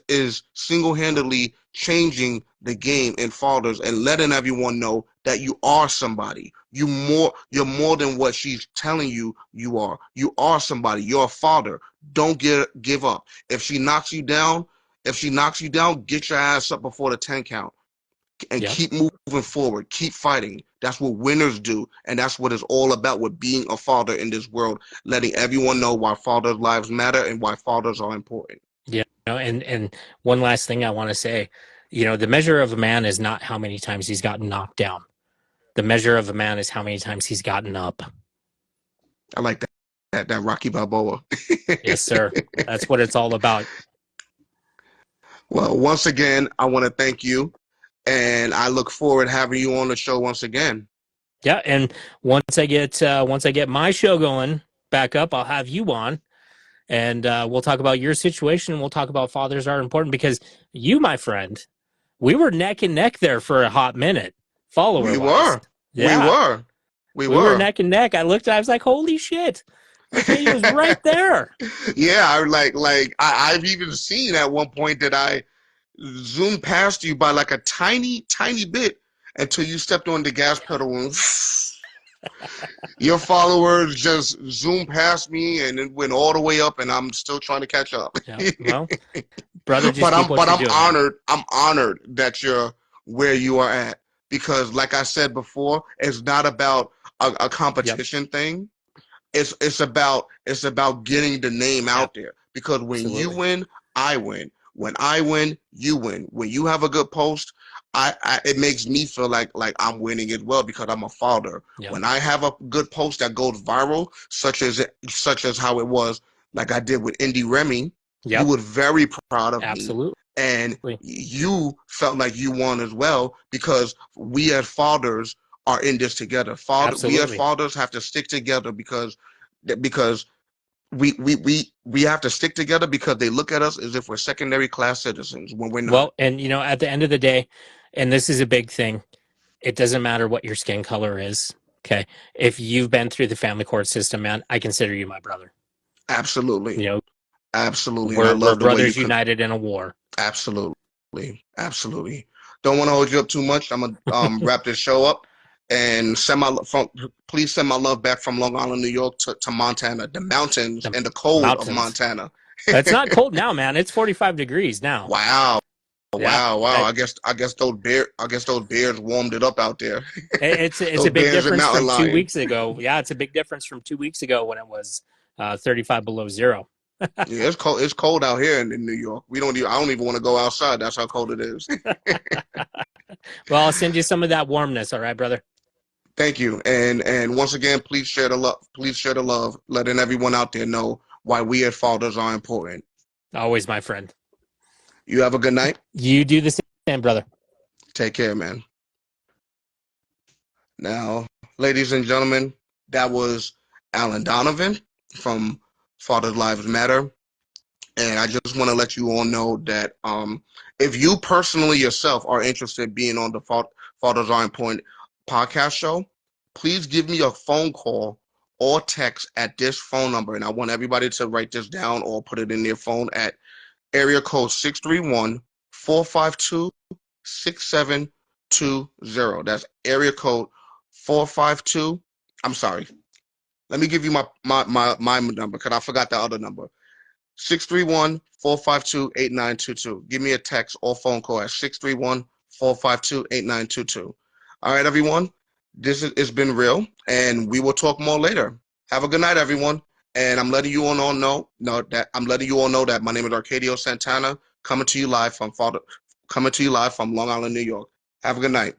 is single-handedly changing the game in fathers and letting everyone know that you are somebody. You're more than what she's telling you you are. You are somebody. You're a father. Don't give up. If she knocks you down, get your ass up before the 10 count and Yep. keep moving forward. Keep fighting. That's what winners do, and that's what it's all about with being a father in this world, letting everyone know why fathers' lives matter and why fathers are important. Yeah. And one last thing I want to say, the measure of a man is not how many times he's gotten knocked down. The measure of a man is how many times he's gotten up. I like that Rocky Balboa. Yes, sir. That's what it's all about. Well, once again, I want to thank you, and I look forward to having you on the show once again. Yeah. And once I get my show going back up, I'll have you on, and we'll talk about your situation, and we'll talk about fathers are important because you, my friend, we were neck and neck there for a hot minute, follower We wise. were, we Yeah. were, we We were were. neck and neck. I looked, I was like, holy shit. Arcadia was right there. Yeah, I've even seen at one point that I zoomed past you by like a tiny, tiny bit until you stepped on the gas pedal and your followers just zoomed past me and it went all the way up and I'm still trying to catch up. Yeah. Well, brother, just but keep I'm what but you're I'm doing, man. honored. I'm honored that you're where you are at because like I said before, it's not about a Yep. competition thing. It's about getting the name out there because when you Absolutely. win, I win. When I win, you win. When you have a good post, it makes me feel like I'm winning as well because I'm a father. Yep. When I have a good post that goes viral, such as how it was like I did with Indie Remy, you Yep. were very proud of me Absolutely. and you felt like you won as well because we as fathers are in this together. We as fathers have to stick together because we have to stick together because they look at us as if we're secondary class citizens when we're not. Well, and at the end of the day, and this is a big thing, it doesn't matter what your skin color is. Okay. If you've been through the family court system, man, I consider you my brother. Absolutely. Absolutely. We're brothers united in a war. Absolutely. Don't want to hold you up too much. I'm gonna wrap this show up and please send my love back from Long Island, New York to Montana, the mountains and the cold of Montana. It's not cold now, man. It's 45 degrees now. Wow. Wow. I guess those bears warmed it up out there. It's a big difference from 2 weeks ago. Yeah, it's a big difference from 2 weeks ago when it was 35 below zero. Yeah, it's cold. It's cold out here in New York. I don't even want to go outside. That's how cold it is. Well, I'll send you some of that warmness. All right, brother. Thank you. And once again, please share the love. Please share the love, letting everyone out there know why we as fathers are important. Always, my friend. You have a good night. You do the same, brother. Take care, man. Now, ladies and gentlemen, that was Alan Donovan from Fathers Lives Matter. And I just want to let you all know that if you personally yourself are interested in being on the Fathers Are Important podcast show, please give me a phone call or text at this phone number. And I want everybody to write this down or put it in their phone at area code 631-452-6720. That's area code 452. I'm sorry. Let me give you my number because I forgot the other number. 631-452-8922. Give me a text or phone call at 631-452-8922. All right, everyone. It's been real, and we will talk more later. Have a good night, everyone. And I'm letting you all know that my name is Arcadio Santana, coming to you live from Long Island, New York. Have a good night.